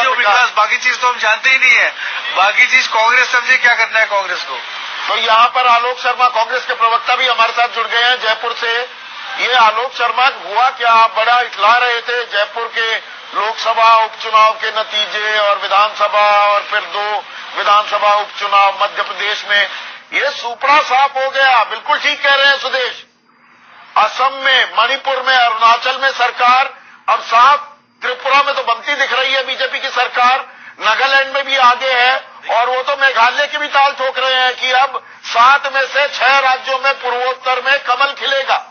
और विकास, बाकी चीज तो हम जानते ही नहीं है। बाकी चीज कांग्रेस समझे क्या करना है कांग्रेस को। तो यहाँ पर आलोक शर्मा कांग्रेस के प्रवक्ता भी हमारे साथ जुड़ गए हैं जयपुर से। ये आलोक शर्मा, हुआ क्या? आप बड़ा इतला रहे थे जयपुर के लोकसभा उपचुनाव के नतीजे और विधानसभा और फिर 2 विधानसभा उपचुनाव मध्य प्रदेश में। ये सुपड़ा साफ हो गया। बिल्कुल ठीक कह रहे हैं सुदेश। असम में, मणिपुर में, अरुणाचल में सरकार, अब साफ त्रिपुरा में तो बनती दिख रही है बीजेपी की सरकार, नागालैंड में भी आगे है, और वो तो मेघालय की भी ताल ठोक रहे हैं कि अब 7 में से 6 राज्यों में पूर्वोत्तर में कमल खिलेगा।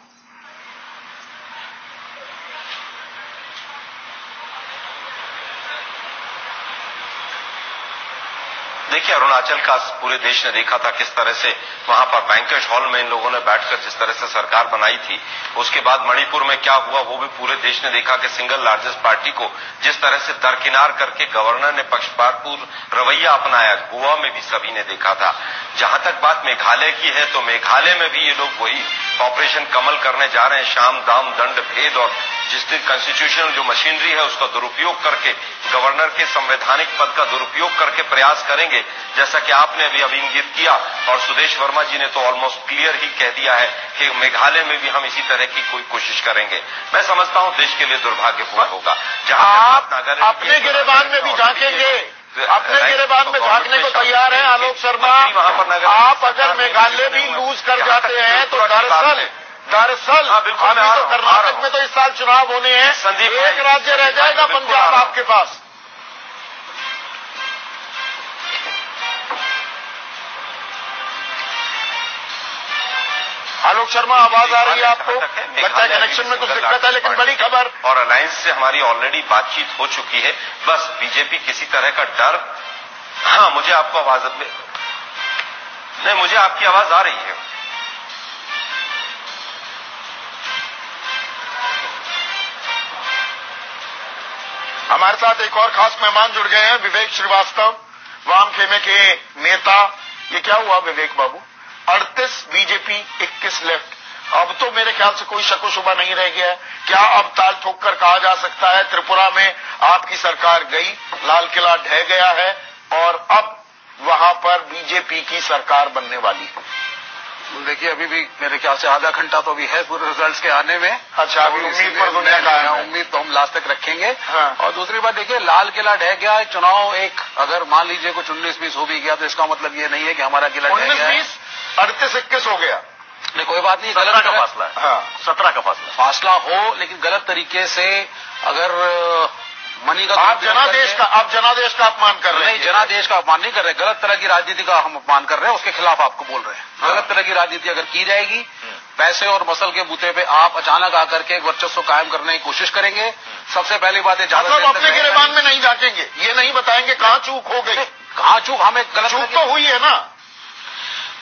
देखिए, अरुणाचल का पूरे देश ने देखा था किस तरह से वहां पर बैंक्वेट हॉल में इन लोगों ने बैठकर जिस तरह से सरकार बनाई थी। उसके बाद मणिपुर में क्या हुआ वो भी पूरे देश ने देखा कि सिंगल लार्जेस्ट पार्टी को जिस तरह से दरकिनार करके गवर्नर ने पक्षपातपूर्ण रवैया अपनाया, गोवा में भी सभी ने देखा था। जहां तक बात मेघालय की है तो मेघालय में भी ये लोग वही ऑपरेशन कमल करने जा रहे हैं। शाम दाम दंड भेद और जिस दिन कॉन्स्टिट्यूशनल जो मशीनरी है उसका दुरुपयोग करके गवर्नर के संवैधानिक पद का दुरुपयोग करके प्रयास करेंगे, जैसा कि आपने अभी इंगित किया। और सुदेश वर्मा जी ने तो ऑलमोस्ट क्लियर ही कह दिया है कि मेघालय में भी हम इसी तरह की कोई कोशिश करेंगे। मैं समझता हूं देश के लिए दुर्भाग्यपूर्ण होगा। जहां आप अपने गिरेबान में भी झांकेंगे, अपने गिरेबान में झांकने को तैयार हैं आलोक शर्मा। आप अगर मेघालय भी लूज कर जाते हैं तो दरअसल अभी तो कर्नाटक में तो इस साल चुनाव होने हैं, एक राज्य रह जाएगा पंजाब आपके पास। आलोक शर्मा, आवाज आ रही है आपको? लगता है कनेक्शन में कुछ दिक्कत है, लेकिन बड़ी खबर। और अलायंस से हमारी ऑलरेडी बातचीत हो चुकी है। बस बीजेपी किसी तरह का डर। हाँ, मुझे आपको आवाज नहीं, मुझे आपकी आवाज आ रही है। हमारे साथ एक और खास मेहमान जुड़ गए हैं, विवेक श्रीवास्तव, वाम खेमे के नेता। ये क्या हुआ विवेक बाबू? 38 बीजेपी, 21 लेफ्ट। अब तो मेरे ख्याल से कोई शक शुबा नहीं रह गया है। क्या अब ताल ठोक कर कहा जा सकता है त्रिपुरा में आपकी सरकार गई, लाल किला ढह गया है और अब वहां पर बीजेपी की सरकार बनने वाली है? देखिए, अभी भी मेरे ख्याल से आधा घंटा तो अभी है पूरे रिजल्ट्स के आने में। अच्छा, अभी उम्मीद पर दुनिया का है। उम्मीद तो हम लास्ट तक रखेंगे। हाँ। और दूसरी बात देखिए, लाल किला ढह गया। चुनाव एक अगर मान लीजिए कुछ 19-20 हो भी गया तो इसका मतलब ये नहीं है कि हमारा किला ढह गया। 19-20, 38-21 हो गया। नहीं, कोई बात नहीं, 17 का फासला है। हाँ, 17 का फासला हो, लेकिन गलत तरीके से अगर मनी का आप जनादेश का अपमान कर रहे हैं। नहीं, जनादेश का अपमान नहीं कर रहे, गलत तरह की राजनीति का हम अपमान कर रहे हैं, उसके खिलाफ आपको बोल रहे हैं। गलत तरह की राजनीति अगर की जाएगी, पैसे और मसल के बूते पे आप अचानक आकर के वर्चस्व कायम करने की कोशिश करेंगे। सबसे पहली बात है, मतलब अपने गिरेबान में नहीं झांकेंगे, ये नहीं बताएंगे कहाँ चूक हो गई। कहाँ चूक? हमें गलत चूक तो हुई है ना।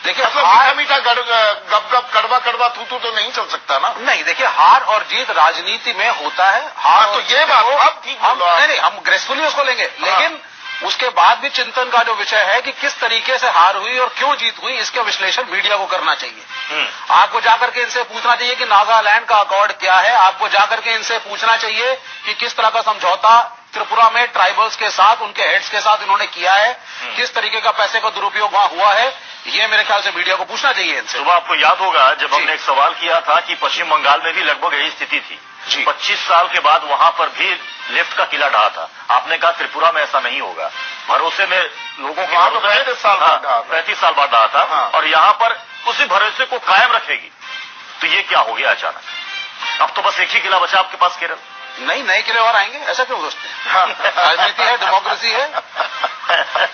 देखिए, मीठा मीठा गप गप कड़वा कड़वा थू थू तो नहीं चल सकता ना। नहीं, देखिए, हार और जीत राजनीति में होता है। हार तो ये बात आप ठीक बोलो। नहीं, हम ग्रेसफुली उसको लेंगे, लेकिन उसके बाद भी चिंतन का जो विषय है कि किस तरीके से हार हुई और क्यों जीत हुई, इसका विश्लेषण मीडिया को करना चाहिए। आपको जाकर के इनसे पूछना चाहिए कि नागालैंड का अकॉर्ड क्या है। आपको जाकर के इनसे पूछना चाहिए कि किस तरह का समझौता त्रिपुरा में ट्राइबल्स के साथ, उनके हेड्स के साथ इन्होंने किया है, किस तरीके का पैसे का दुरुपयोग वहां हुआ है। ये मेरे ख्याल से मीडिया को पूछना चाहिए इनसे। सुबह आपको याद होगा जब हमने एक सवाल किया था कि पश्चिम बंगाल में भी लगभग यही स्थिति थी। 25 साल के बाद वहां पर भी लेफ्ट का किला ढहा था। आपने कहा त्रिपुरा में ऐसा नहीं होगा। भरोसे में लोगों के 35 साल बाद ढहा था और यहाँ पर उसी भरोसे को कायम रखेगी। तो ये क्या हो गया अचानक? अब तो बस एक ही किला बचा आपके पास, केरल। नहीं, नए किले और आएंगे, ऐसा क्यों सोचते हैं? राजनीति है, डेमोक्रेसी है,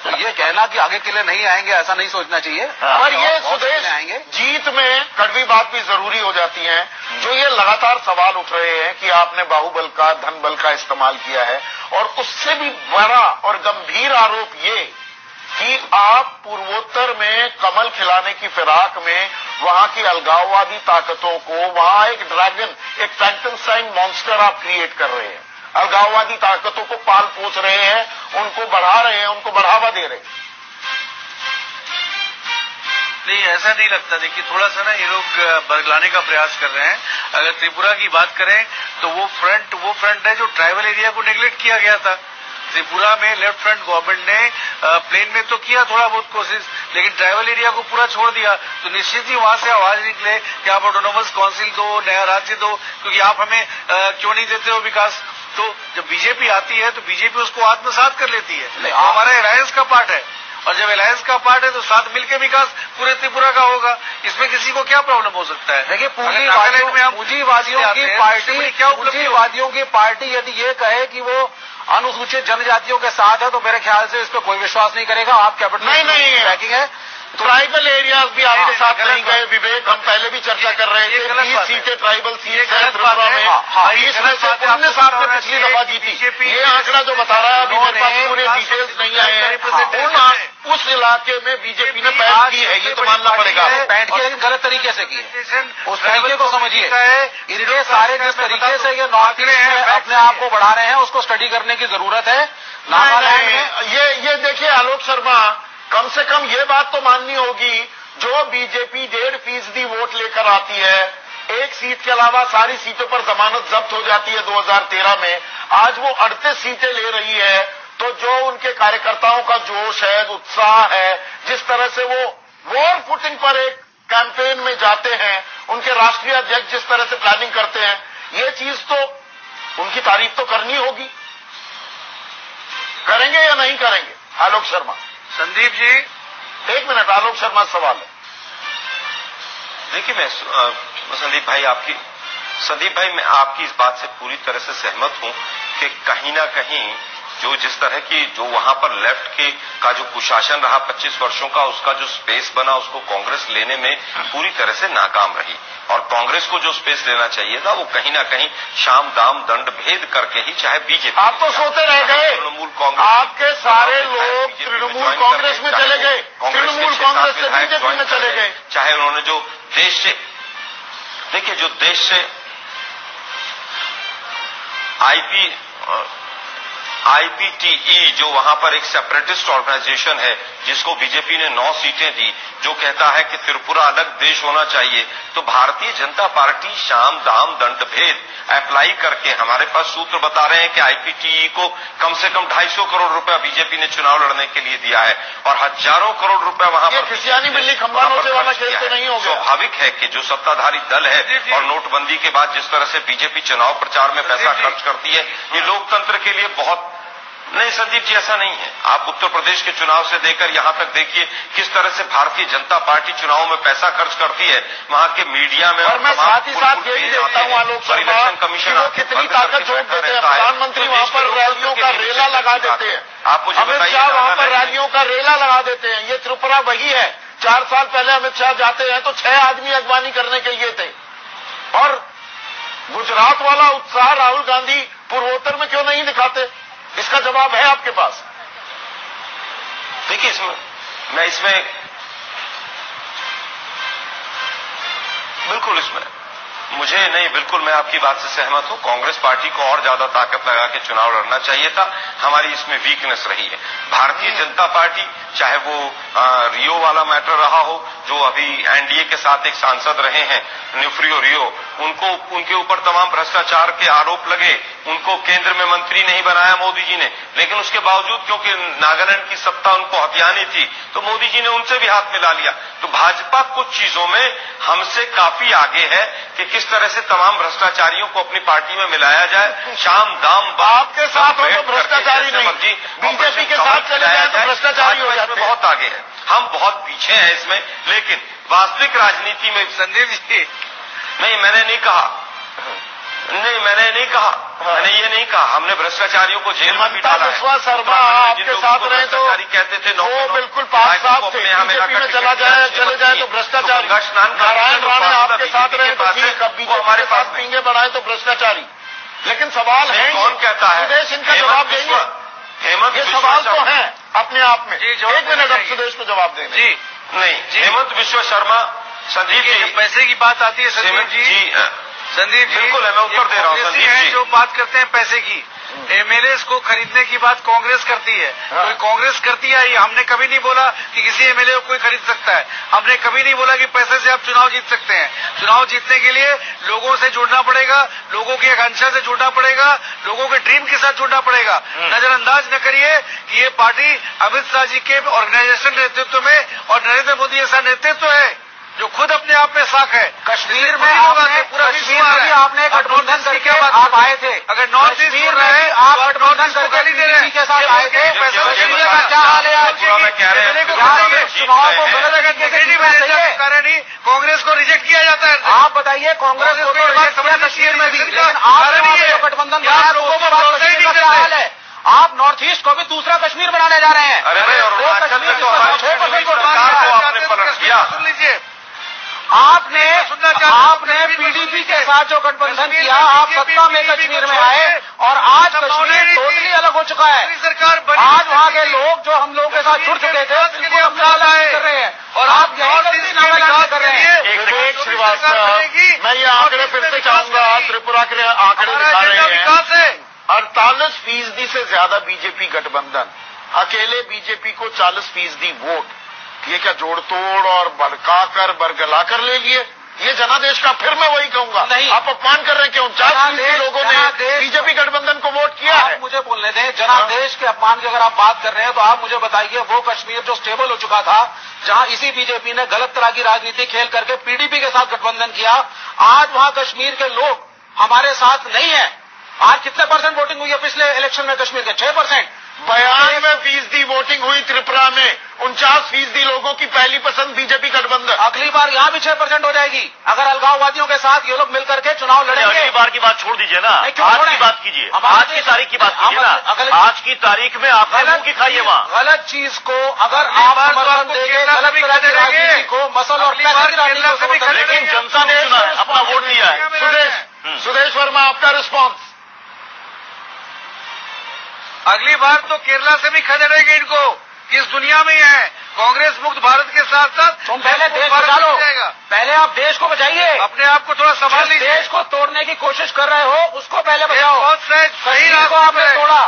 तो ये कहना कि आगे किले नहीं आएंगे ऐसा नहीं सोचना चाहिए। पर ये सुदेश, जीत में कड़वी बात भी जरूरी हो जाती है। जो ये लगातार सवाल उठ रहे हैं कि आपने बाहुबल का, धन बल का इस्तेमाल किया है, और उससे भी बड़ा और गंभीर आरोप ये कि आप पूर्वोत्तर में कमल खिलाने की फिराक में वहां की अलगाववादी ताकतों को, वहां एक ड्रैगन, एक फ्रैंकेनस्टाइन मॉन्स्टर आप क्रिएट कर रहे हैं। अलगाववादी ताकतों को पाल पोस रहे हैं, उनको बढ़ा रहे हैं, उनको बढ़ावा दे रहे हैं। नहीं, ऐसा नहीं लगता। देखिए, थोड़ा सा ना ये लोग बदलाने का प्रयास कर रहे हैं। अगर त्रिपुरा की बात करें तो वो फ्रंट है जो ट्राइबल एरिया को नेग्लेक्ट किया गया था। त्रिपुरा में लेफ्ट फ्रंट गवर्नमेंट ने प्लेन में तो किया थोड़ा बहुत कोशिश, लेकिन ट्राइबल एरिया को पूरा छोड़ दिया। तो निश्चित ही वहां से आवाज निकले कि आप ऑटोनोमस काउंसिल दो, नया राज्य दो, क्योंकि आप हमें क्यों नहीं देते हो विकास। तो जब बीजेपी आती है तो बीजेपी उसको आत्मसात कर लेती है, वो हमारा अलायंस का पार्ट है, और जब अलायंस का पार्ट है तो साथ मिलकर विकास पूरे त्रिपुरा का होगा। इसमें किसी को क्या प्रॉब्लम हो सकता है? देखिए, पूंजीवादियों की पार्टी यदि ये कहे कि वो अनुसूचित जनजातियों के साथ है तो मेरे ख्याल से इस पर कोई विश्वास नहीं करेगा। आप कैबिनेट नहीं पैकिंग है ट्राइबल एरियाज भी आपके साथ नहीं गए विवेक, हम पहले भी चर्चा कर रहे थे। 20 सीटें ट्राइबल सीट है त्रिपुरा में, 20 में से 19 आपने पिछली दफा जीती। ये आंकड़ा जो बता रहा है, अभी मेरे पास पूरे डिटेल्स नहीं आए हैं। उस इलाके में बीजेपी ने पैठ की है, ये तो मानना पड़ेगा। पैठ की, लेकिन गलत तरीके से की है, उस तरीके को समझिए। इनके सारे जिस तरीके से ये नॉर्थ ईस्ट में अपने आप को बढ़ा रहे हैं उसको स्टडी करने की जरूरत है। नागालैंड में ये देखिए आलोक शर्मा, कम से कम ये बात तो माननी होगी, जो बीजेपी 1.5% वोट लेकर आती है, एक सीट के अलावा सारी सीटों पर जमानत जब्त हो जाती है 2013 में, आज वो 38 सीटें ले रही है। तो जो उनके कार्यकर्ताओं का जोश है, उत्साह है, जिस तरह से वो वॉर फुटिंग पर एक कैंपेन में जाते हैं, उनके राष्ट्रीय अध्यक्ष जिस तरह से प्लानिंग करते हैं, ये चीज तो उनकी तारीफ तो करनी होगी। करेंगे या नहीं करेंगे आलोक शर्मा? संदीप जी, 1 मिनट, आलोक शर्मा सवाल है। देखिए, मैं संदीप भाई मैं आपकी इस बात से पूरी तरह से सहमत हूं कि कहीं ना कहीं जिस तरह की जो वहां पर लेफ्ट का जो कुशासन रहा 25 वर्षों का, उसका जो स्पेस बना उसको कांग्रेस लेने में पूरी तरह से नाकाम रही। और कांग्रेस को जो स्पेस लेना चाहिए था वो कहीं ना कहीं शाम दाम दंड भेद करके ही, चाहे बीजेपी, आप तो सोते रह गए, तृणमूल कांग्रेस, आपके सारे लोग तृणमूल कांग्रेस में चले गए, तृणमूल कांग्रेस से बीजेपी में चले गए, चाहे उन्होंने जो देश से, देखिए जो देश से आईपीटीई जो वहां पर एक सेपरेटिस्ट ऑर्गेनाइजेशन है जिसको बीजेपी ने 9 सीटें दी, जो कहता है कि त्रिपुरा अलग देश होना चाहिए, तो भारतीय जनता पार्टी शाम दाम दंड भेद अप्लाई करके, हमारे पास सूत्र बता रहे हैं कि आईपीटीई को कम से कम 250 करोड़ रुपया बीजेपी ने चुनाव लड़ने के लिए दिया है और हजारों करोड़ रुपया वहां पर खिसियानी बिल्ली खंबा नोचे वाला खेल तो नहीं होगा। स्वाभाविक है कि जो सत्ताधारी दल है और नोटबंदी के बाद जिस तरह से बीजेपी चुनाव प्रचार में पैसा खर्च करती है, ये लोकतंत्र के लिए बहुत नहीं। संदीप जी, ऐसा नहीं है। आप उत्तर प्रदेश के चुनाव से देकर यहां तक देखिए किस तरह से भारतीय जनता पार्टी चुनावों में पैसा खर्च करती है, वहां के मीडिया में। और मैं साथ ही साथ ये भी देखता हूं आलोक शर्मा, वो कितनी ताकत जोड़ देते हैं। प्रधानमंत्री वहां पर रैलियों का रेला लगा देते हैं, आप मुझे अमित शाह वहां पर रैलियों का रेला लगा देते हैं। ये त्रिपुरा वही है, 4 साल पहले अमित शाह जाते हैं तो 6 आदमी अगवानी करने के लिए थे। और गुजरात वाला उत्साह राहुल गांधी पूर्वोत्तर में क्यों नहीं दिखाते? इसका जवाब है आपके पास? देखिए, बिल्कुल मैं आपकी बात से सहमत हूं। कांग्रेस पार्टी को और ज्यादा ताकत लगा के चुनाव लड़ना चाहिए था, हमारी इसमें वीकनेस रही है। भारतीय जनता पार्टी, चाहे वो रियो वाला मैटर रहा हो, जो अभी एनडीए के साथ एक सांसद रहे हैं न्यूफ्रियो रियो, उनके ऊपर तमाम भ्रष्टाचार के आरोप लगे, उनको केंद्र में मंत्री नहीं बनाया मोदी जी ने, लेकिन उसके बावजूद क्योंकि नागालैंड की सत्ता उनको हथियानी थी तो मोदी जी ने उनसे भी हाथ मिला लिया। तो भाजपा कुछ चीजों में हमसे काफी आगे है कि किस तरह से तमाम भ्रष्टाचारियों को अपनी पार्टी में मिलाया जाए। शाम दाम आपके साथ हो तो भ्रष्टाचारी नहीं, बीजेपी के साथ चले जाए तो भ्रष्टाचारी हो जाते हैं। बहुत आगे है, हम बहुत पीछे हैं इसमें। लेकिन वास्तविक राजनीति में संदीप जी, नहीं, मैंने नहीं कहा, मैंने ये नहीं कहा हमने भ्रष्टाचारियों को जेल में भी डाला है। विश्वास शर्मा आपके साथ रहे तो कहते थे वो बिल्कुल पास साफ थे, बीजेपी में चले जाए तो भ्रष्टाचारी। नारायण राणे आपके साथ रहे तो ठीक, अब बीजेपी के साथ पींगे बढ़ाए तो भ्रष्टाचारी। लेकिन सवाल है, कौन कहता है? सुदेश इनका जवाब देंगे? हेमंत, ये सवाल तो है अपने आप में। 1 मिनट अब सुदेश को जवाब देंगे। जी नहीं, हेमंत विश्व शर्मा। संदीप जी, पैसे की बात आती है संदीप जी, बिल्कुल है, मैं उत्तर दे रहा हूँ संदीप जी। जो बात करते हैं पैसे की, एमएलए को खरीदने की बात कांग्रेस करती है। कोई कांग्रेस करती है, हमने कभी नहीं बोला कि किसी एमएलए को कोई खरीद सकता है। हमने कभी नहीं बोला कि पैसे से आप चुनाव जीत सकते हैं। चुनाव जीतने के लिए लोगों से जुड़ना पड़ेगा, लोगों की आकांक्षा से जुड़ना पड़ेगा, लोगों के ड्रीम के साथ जुड़ना पड़ेगा। नजरअंदाज न करिए कि ये पार्टी अमित शाह जी के ऑर्गेनाइजेशन नेतृत्व में और नरेंद्र मोदी ऐसा नेतृत्व है जो खुद अपने आप में साख है। कश्मीर में आपने गठबंधन करके आप आए थे। अगर नॉर्थ ईस्ट कश्मीर में भी आप गठबंधन करके बीजेपी के साथ आए थे। कश्मीर का क्या हाल है आज? चुनाव को गलत तरीके से जीतना चाहिए, कारण ही कांग्रेस को रिजेक्ट किया जाता है। आप बताइए, कांग्रेस को तो रिजेक्ट किया कश्मीर में भी, लेकिन आपने जो गठबंधन बनाया तो उसके बाद कश्मीर का क्या हाल है? आप नॉर्थ ईस्ट को भी दूसरा कश्मीर बनाने जा रहे हैं। वो कश्मीर जिसमें 6% वोट दिया। सुन लीजिए, आपने पीडीपी के साथ जो गठबंधन किया, आप सत्ता में कश्मीर में आए और आज कश्मीर टोटली अलग हो चुका है। सरकार आज वहाँ के लोग जो हम लोगों के साथ जुड़ चुके थे बिल्कुल अपना अलग कर रहे हैं और आप यही गलती नाम कर रहे हैं। विवेक श्रीवास्तव, मैं ये आंकड़े फिर से चाहूंगा। त्रिपुरा के आंकड़े दिखा रहे हैं 48% से ज्यादा बीजेपी गठबंधन, अकेले बीजेपी को 40% वोट। ये क्या जोड़ तोड़ और बरकाकर बरगलाकर ले लिए? ये जनादेश का, फिर मैं वही कहूंगा, नहीं, आप अपमान कर रहे हैं। क्यों 49% लोगों ने बीजेपी गठबंधन को वोट किया है? मुझे बोलने दें, जनादेश के अपमान की अगर आप बात कर रहे हैं तो आप मुझे बताइए, वो कश्मीर जो स्टेबल हो चुका था, जहां इसी बीजेपी ने गलत तरह की राजनीति खेल करके पीडीपी के साथ गठबंधन किया, आज वहां कश्मीर के लोग हमारे साथ नहीं है। आज कितने % वोटिंग हुई है पिछले इलेक्शन में कश्मीर के? 6%। 92% वोटिंग हुई त्रिपुरा में। 49% लोगों की पहली पसंद बीजेपी गठबंधन। अगली बार यहाँ भी 6% हो जाएगी अगर अलगाववादियों के साथ ये लोग मिलकर के चुनाव लड़ेंगे। अगली बार की बात छोड़ दीजिए ना, आज की बात कीजिए, आज की तारीख की बात कीजिए ना। आज की तारीख में आपने मुंह की खाई है वहाँ। गलत चीज को अगर आप समर्थन देंगे, गलत तरह की राजनीति को, मसल और पैसे की राजनीति को समर्थन देंगे, लेकिन जनता ने चुना है, अपना वोट दिया है। सुदेश वर्मा, आपका रिस्पॉन्स। अगली बार तो केरला से भी खदेड़ेंगे इनको, किस दुनिया में है। कांग्रेस मुक्त भारत के साथ साथ तुम पहले देश बचा लो, पहले आप देश को बचाइए, अपने आप को थोड़ा संभाल लीजिए। देश को तोड़ने की कोशिश कर रहे हो उसको पहले बचाओ। बहुत सही को आपने तोड़ा,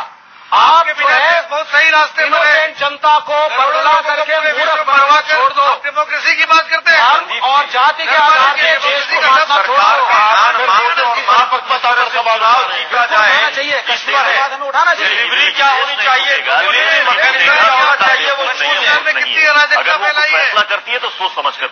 आप जो है बहुत सही रास्ते पर इनोसेंट जनता को बदला करके मूर्ख बनवा छोड़ दो। आप डेमोक्रेसी की बात करते हैं, धर्म और जाति के आधार पे देश को बांटना छोड़ चाहिए। कश्मीर के बाद हमें उठाना चाहिए। डिलीवरी क्या होनी चाहिए, मैकेनिज्म क्या होना चाहिए, वो अगर वो फैसला करती है तो सोच समझ कर